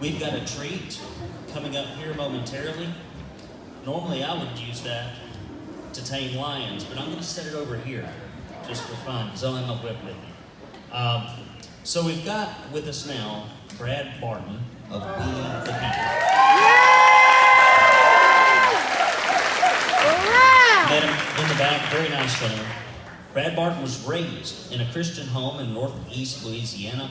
We've got a treat coming up here momentarily. Normally I would use that to tame lions, but I'm going to set it over here just for fun because I'll have my whip with me. So we've got with us now Brad Barton of We the People. Met him in the back, very nice gentleman. Brad Barton was raised in a Christian home in northeast Louisiana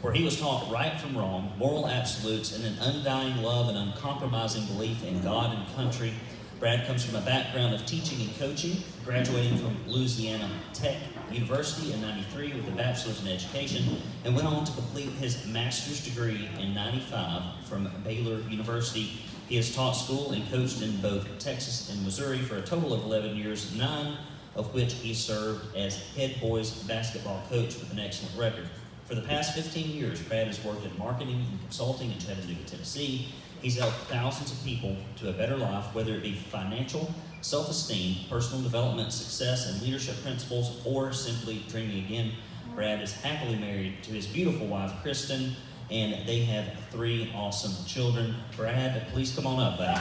where he was taught right from wrong, moral absolutes, and an undying love and uncompromising belief in God and country. Brad comes from a background of teaching and coaching, graduating from Louisiana Tech University in '93 with a bachelor's in education, and went on to complete his master's degree in '95 from Baylor University. He has taught school and coached in both Texas and Missouri for a total of 11 years, 9 of which he served as head boys basketball coach with an excellent record. For the past 15 years, Brad has worked in marketing and consulting in Chattanooga, Tennessee. He's helped thousands of people to a better life, whether it be financial, self-esteem, personal development, success, and leadership principles, or simply dreaming again. Brad is happily married to his beautiful wife, Kristen, and they have 3 awesome children. Brad, please come on up, buddy.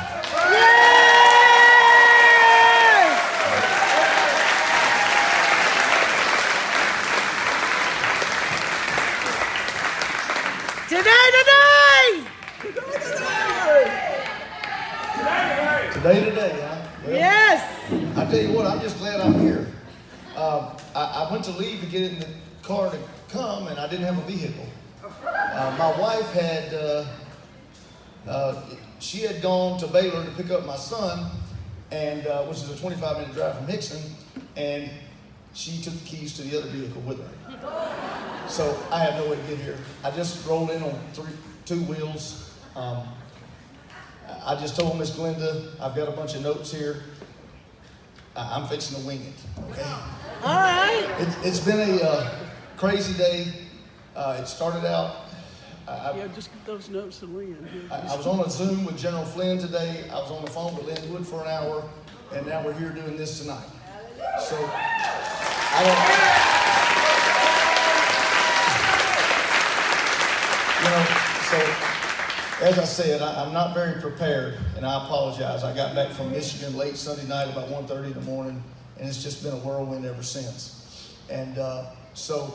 Today, huh? Well, yes! I tell you what, I'm just glad I'm here. I went to leave to get in the car to come, and I didn't have a vehicle. My wife had, she had gone to Baylor to pick up my son, and which is a 25-minute drive from Hickson, and she took the keys to the other vehicle with her. So I have no way to get here. I just rolled in on 2 wheels. I just told Miss Glenda, I've got a bunch of notes here. I'm fixing to wing it, okay? All right. It's been a crazy day. It started out, Just get those notes to Lynn. I was on a Zoom with General Flynn today. I was on the phone with Lynn Wood for an hour, and now we're here doing this tonight. So, as I said, I'm not very prepared, and I apologize. I got back from Michigan late Sunday night, about 1:30 in the morning, and it's just been a whirlwind ever since. And so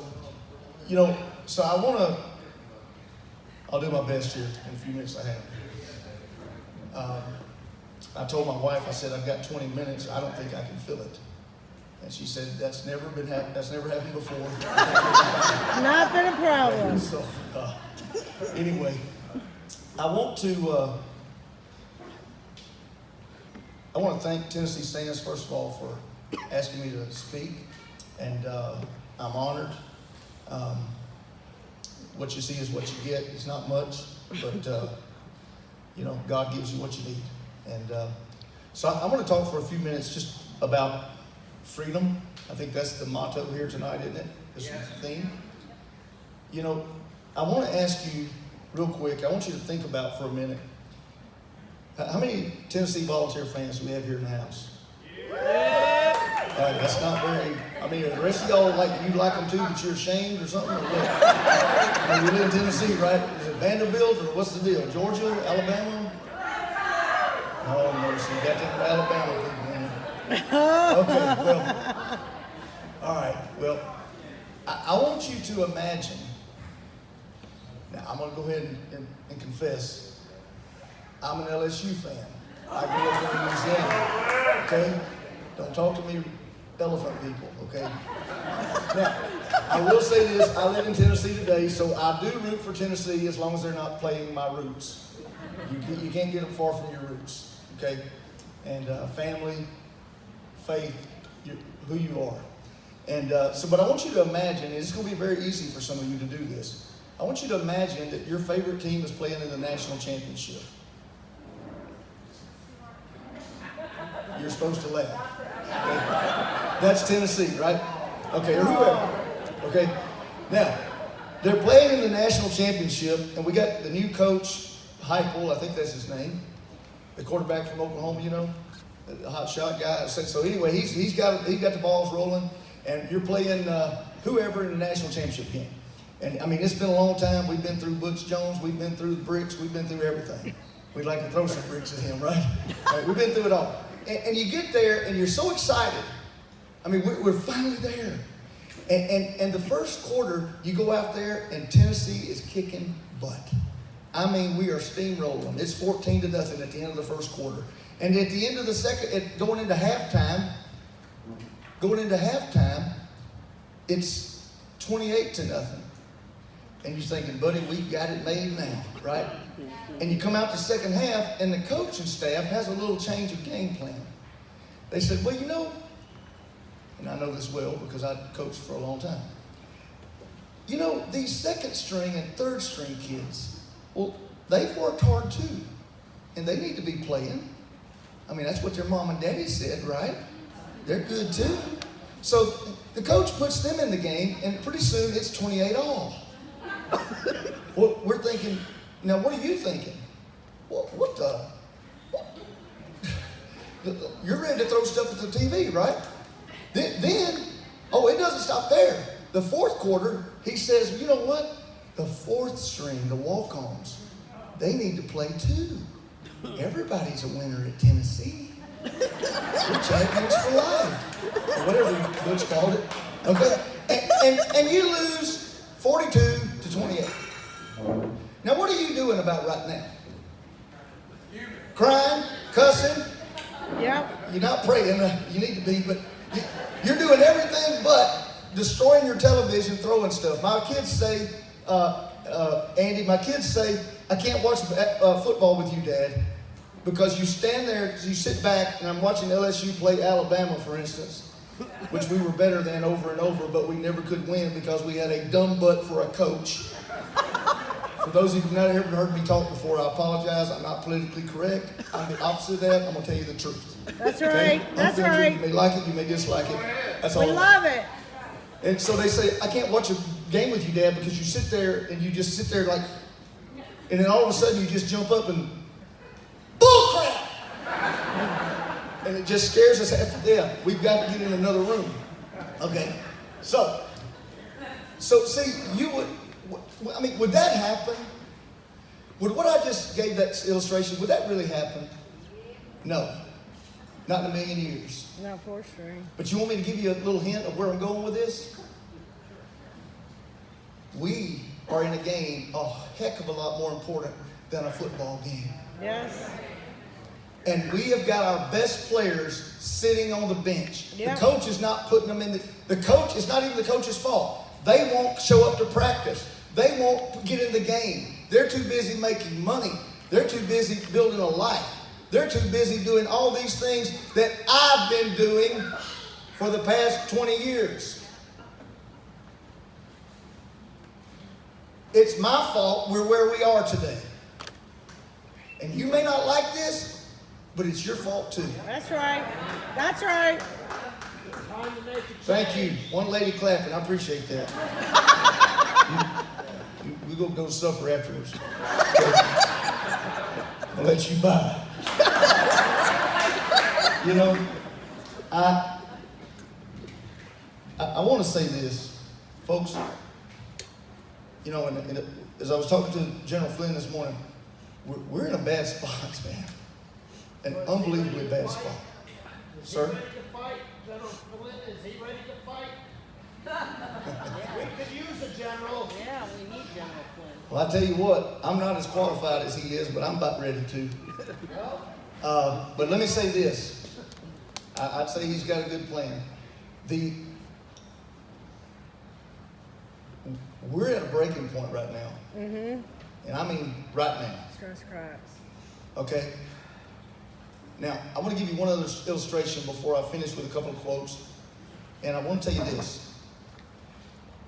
I'll do my best here in a few minutes I have. I told my wife, I said, I've got 20 minutes. I don't think I can fill it. And she said, that's never happened before. Not been a problem. So, anyway, I want to thank Tennessee Stands, first of all, for asking me to speak, and I'm honored. What you see is what you get. It's not much, but God gives you what you need. And so I'm going to talk for a few minutes just about freedom. I think that's the motto here tonight, isn't it? This is the theme. I want to ask you real quick, I want you to think about for a minute, how many Tennessee Volunteer fans do we have here in the house? That's not very, the rest of y'all you like them too, but you're ashamed or something? Or what? We live in Tennessee, right? Is it Vanderbilt or what's the deal? Georgia, Alabama? Oh, no, so you got them Alabama people in here. Okay, well, all right, well, I want you to imagine. Now, I'm going to go ahead and confess, I'm an LSU fan. I grew up in Louisiana, okay? Don't talk to me elephant people, okay? Now, I will say this, I live in Tennessee today, so I do root for Tennessee as long as they're not playing my roots. You can't get them far from your roots, okay? And family, faith, who you are. And but I want you to imagine, and it's going to be very easy for some of you to do this. I want you to imagine that your favorite team is playing in the national championship. You're supposed to laugh. Okay? That's Tennessee, right? Okay, or whoever. Okay? Now, they're playing in the national championship, and we got the new coach, Heupel, I think that's his name, the quarterback from Oklahoma, the hot shot guy. So anyway, he's got the balls rolling, and you're playing whoever in the national championship game. And I mean, it's been a long time. We've been through Butch Jones. We've been through the bricks. We've been through everything. We'd like to throw some bricks at him, right? Right, we've been through it all. And you get there and you're so excited. I mean, we're finally there. And the first quarter, you go out there and Tennessee is kicking butt. I mean, we are steamrolling. It's 14-0 at the end of the first quarter. And at the end of the second, going into halftime, it's 28-0. And you're thinking, buddy, we got it made now, right? And you come out the second half, and the coaching staff has a little change of game plan. They said, well, you know, and I know this well because I coached for a long time. You know, these second string and third string kids, well, they've worked hard too, and they need to be playing. I mean, that's what their mom and daddy said, right? They're good too. So the coach puts them in the game, and pretty soon it's 28-all. Well, we're thinking, now what are you thinking? What the? You're ready to throw stuff at the TV, right? Then, it doesn't stop there. The fourth quarter, he says, you know what? The fourth string, the walk-ons, they need to play too. Everybody's a winner at Tennessee. We're champions for life. Or whatever Butch called it. Okay? And you lose 42-28. Now what are you doing about right now? Crying? Cussing? Yep. You're not praying. You need to be, but you're doing everything but destroying your television, throwing stuff. My kids say, Andy, I can't watch football with you, Dad, because you stand there, you sit back, and I'm watching LSU play Alabama, for instance, which we were better than over and over, but we never could win because we had a dumb butt for a coach. For those of you who've not ever heard me talk before, I apologize. I'm not politically correct. I'm the opposite of that. I'm going to tell you the truth. That's Okay? right. That's right. You may like it, you may dislike it. That's all. We love it. And so they say, I can't watch a game with you, Dad, because you sit there and you just sit there like, and then all of a sudden you just jump up and, bull crap! And it just scares us half to death. We've got to get in another room. Okay? So see, would that happen? Would what I just gave that illustration, would that really happen? No. Not in a million years. Not fourth string. But you want me to give you a little hint of where I'm going with this? We are in a game a heck of a lot more important than a football game. Yes. And we have got our best players sitting on the bench. Yep. The coach is not putting them in the coach, it's not even the coach's fault. They won't show up to practice. They won't get in the game. They're too busy making money. They're too busy building a life. They're too busy doing all these things that I've been doing for the past 20 years. It's my fault we're where we are today. And you may not like this, but it's your fault too. That's right. That's right. Thank you. One lady clapping. I appreciate that. We're going to go to supper afterwards. I'll let you buy. You know, I want to say this, folks. You know, and as I was talking to General Flynn this morning, we're in a bad spot, man. An unbelievably bad spot. Sir? Is he ready to fight? General Flynn, is he ready to fight? We could use a general. Yeah, we need General Flynn. Well, I tell you what, I'm not as qualified as he is, but I'm about ready to. But let me say this. I'd say he's got a good plan. We're at a breaking point right now. Mm-hmm. And I mean right now. Stress cracks. Okay? Now, I want to give you one other illustration before I finish with a couple of quotes. And I want to tell you this.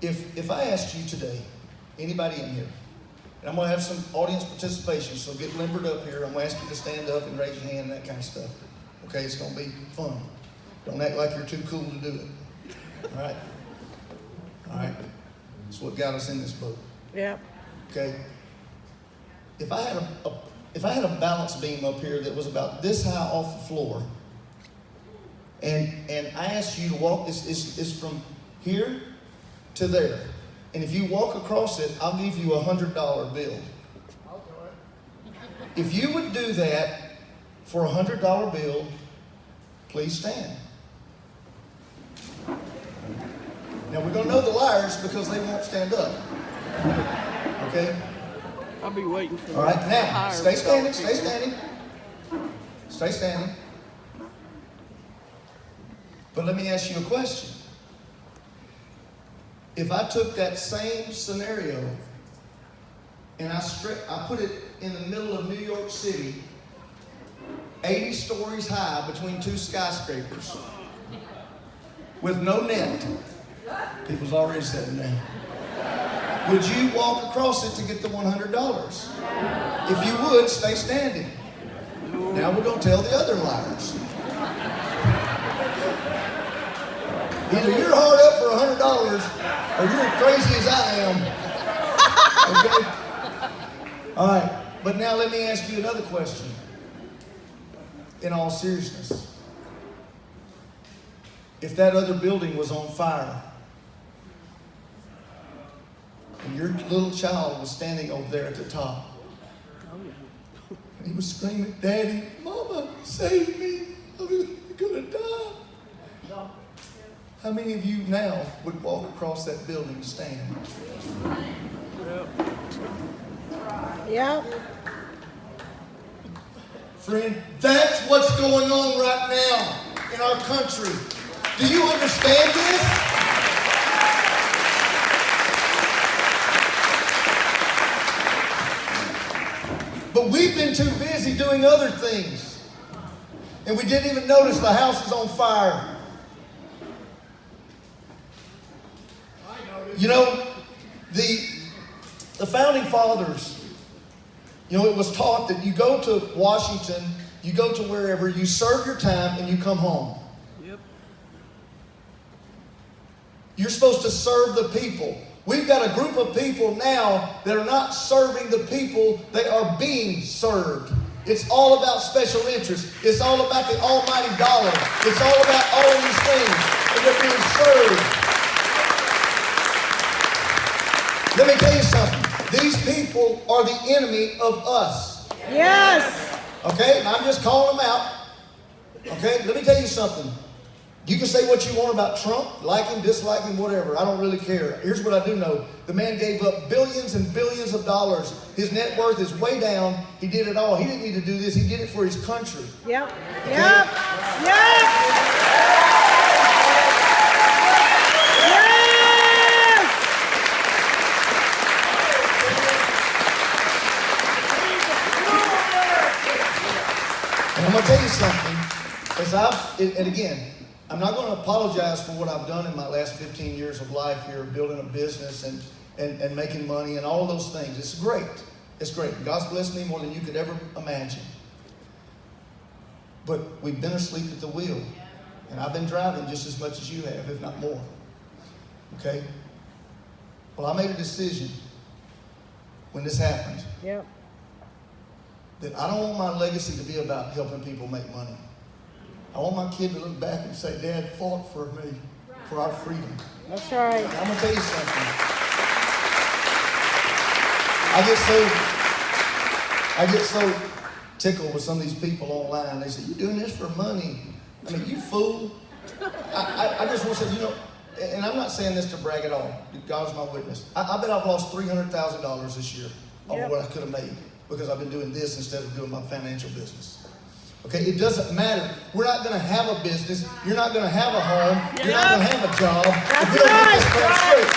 If I asked you today, anybody in here, and I'm going to have some audience participation, so get limbered up here. I'm going to ask you to stand up and raise your hand and that kind of stuff. Okay? It's going to be fun. Don't act like you're too cool to do it. All right? All right? That's what got us in this boat. Yep. Okay? If I had a balance beam up here that was about this high off the floor, and I asked you to walk, it's from here to there. And if you walk across it, I'll give you a $100 bill. I'll do it. If you would do that for a $100 bill, please stand. Now we're going to know the liars because they won't stand up. Okay? I'll be waiting for All right, now, higher stay standing, people. stay standing. Stay standing. But let me ask you a question. If I took that same scenario and I put it in the middle of New York City, 80 stories high between two skyscrapers, with no net, people's already said no. Would you walk across it to get the $100? If you would, stay standing. Now we're going to tell the other liars. Either you're hard up for $100 or you're as crazy as I am. Okay? All right. But now let me ask you another question. In all seriousness. If that other building was on fire and your little child was standing over there at the top and he was screaming, "Daddy, Mama, save me. I'm going to die." How many of you now would walk across that building and stand? Yep. Friend, that's what's going on right now in our country. Do you understand this? But we've been too busy doing other things. And we didn't even notice the house is on fire. You know, the founding fathers, you know, it was taught that you go to Washington, you go to wherever, you serve your time, and you come home. Yep. You're supposed to serve the people. We've got a group of people now that are not serving the people, they are being served. It's all about special interests. It's all about the almighty dollar. It's all about all of these things, and they're being served. Let me tell you something. These people are the enemy of us. Yes. Okay? And I'm just calling them out. Okay? Let me tell you something. You can say what you want about Trump, like him, dislike him, whatever. I don't really care. Here's what I do know. The man gave up billions and billions of dollars. His net worth is way down. He did it all. He didn't need to do this. He did it for his country. Yep. Okay? Yep. Yep. And I'm going to tell you something. And again, I'm not going to apologize for what I've done in my last 15 years of life here, building a business and making money and all of those things. It's great. It's great. God's blessed me more than you could ever imagine. But we've been asleep at the wheel. And I've been driving just as much as you have, if not more. Okay? Well, I made a decision when this happened. Yep. That I don't want my legacy to be about helping people make money. I want my kid to look back and say, "Dad fought for me, for our freedom." That's right. And I'm going to tell you something. I get so tickled with some of these people online. They say, "You're doing this for money." I mean, you fool. I just want to say, you know, and I'm not saying this to brag at all. God's my witness. I bet I've lost $300,000 this year over what I could have made, because I've been doing this instead of doing my financial business. Okay, it doesn't matter. We're not going to have a business. You're not going to have a home. You're not going to have a job. That's if we don't get this right. thing straight.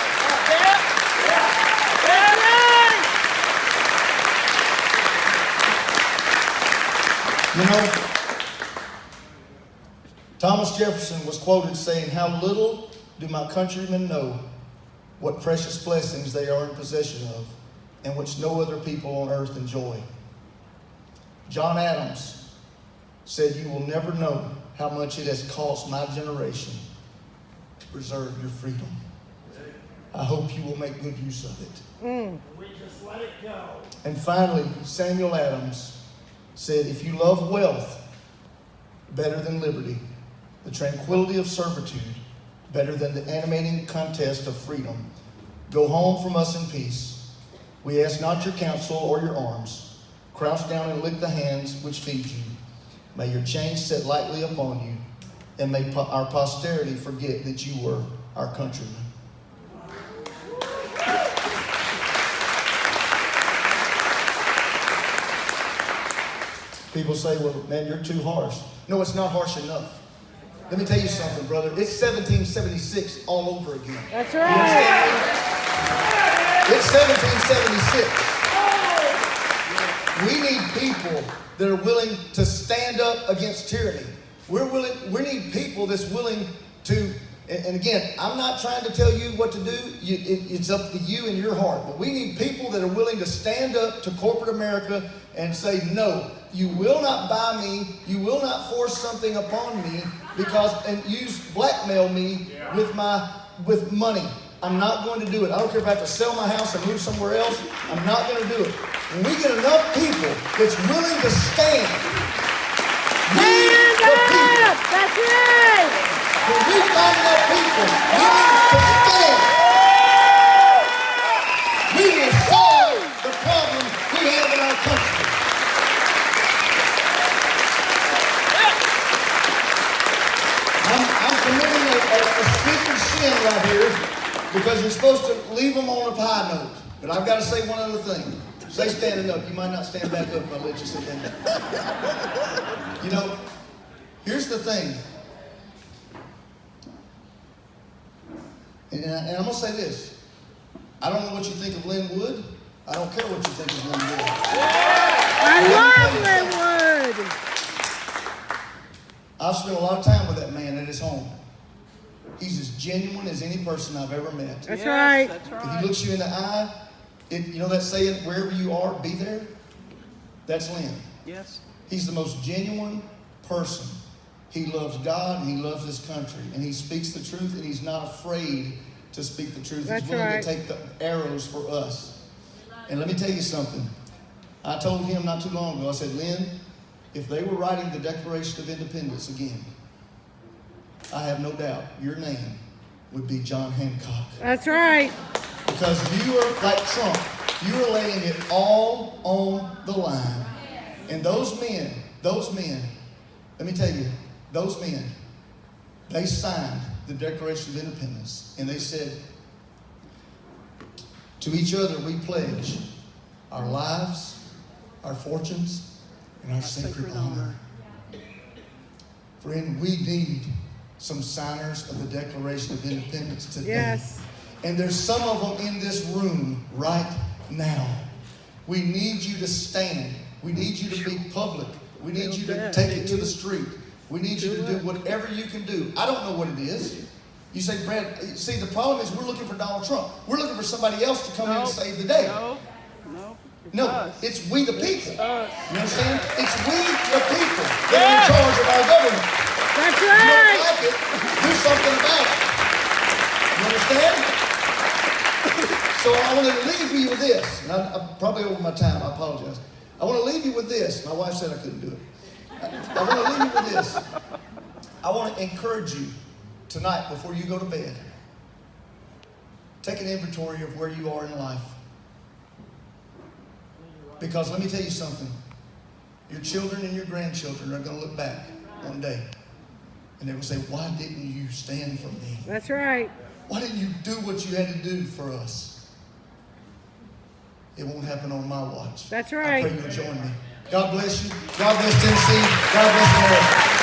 You know, Thomas Jefferson was quoted saying, "How little do my countrymen know what precious blessings they are in possession of, and which no other people on earth enjoy." John Adams said, "You will never know how much it has cost my generation to preserve your freedom." I hope you will make good use of it. We just let it go. And finally, Samuel Adams said, "If you love wealth better than liberty, the tranquility of servitude better than the animating contest of freedom, Go home from us in peace. We ask not your counsel or your arms. Crouch down and lick the hands which feed you. May your chains set lightly upon you, and may our posterity forget that you were our countrymen. People say, well, man, you're too harsh. No, it's not harsh enough. Let me tell you something, brother. It's 1776 all over again. That's You right. understand me? It's 1776. We need people that are willing to stand up against tyranny. We need people that's willing to, and again, I'm not trying to tell you what to do. It's up to you and your heart. But we need people that are willing to stand up to corporate America and say, no, you will not buy me. You will not force something upon me and blackmail me with money. I'm not going to do it. I don't care if I have to sell my house and move somewhere else. I'm not going to do it. When we get enough people that's willing to stand, Stand up. That's right. when we find enough people willing to stand, we will solve the problem we have in our country. I'm committing a sneaker sin right here because you're supposed to leave them on a high note. But I've got to say one other thing. Say standing up. You might not stand back up if I let you sit down. You know, here's the thing. And I'm going to say this. I don't know what you think of Lynn Wood. I don't care what you think of Lynn Wood. I love Lynn Wood. I've spent a lot of time with that man at his home. He's as genuine as any person I've ever met. That's Yes, right. That's If right. he looks you in the eye, you know that saying, wherever you are, be there? That's Lynn. Yes. He's the most genuine person. He loves God, and he loves this country, and he speaks the truth, and he's not afraid to speak the truth. That's he's willing right. to take the arrows for us. And let me tell you something. I told him not too long ago, I said, Lynn, if they were writing the Declaration of Independence again, I have no doubt your name would be John Hancock. That's right. Because you are like Trump. You are laying it all on the line. And those men, let me tell you, those men, they signed the Declaration of Independence. And they said, to each other we pledge our lives, our fortunes, and our sacred honor. Friend, we need some signers of the Declaration of Independence today. Yes. And there's some of them in this room right now. We need you to stand. We need you to be public. We need you to take it to the street. We need you to do whatever you can do. I don't know what it is. You say, Brad, see, the problem is we're looking for Donald Trump. We're looking for somebody else to come in and save the day. No, it's we the people. You understand? It's we the people that are in charge of our government. That's You right. don't like it, do something about it. You understand? So I want to leave you with this. And I'm probably over my time. I apologize. I want to leave you with this. My wife said I couldn't do it. I want to leave you with this. I want to encourage you tonight before you go to bed. Take an inventory of where you are in life. Because let me tell you something. Your children and your grandchildren are going to look back one day. And they will say, why didn't you stand for me? That's right. Why didn't you do what you had to do for us? It won't happen on my watch. That's I right. pray you'll join me. God bless you. God bless Tennessee. God bless America.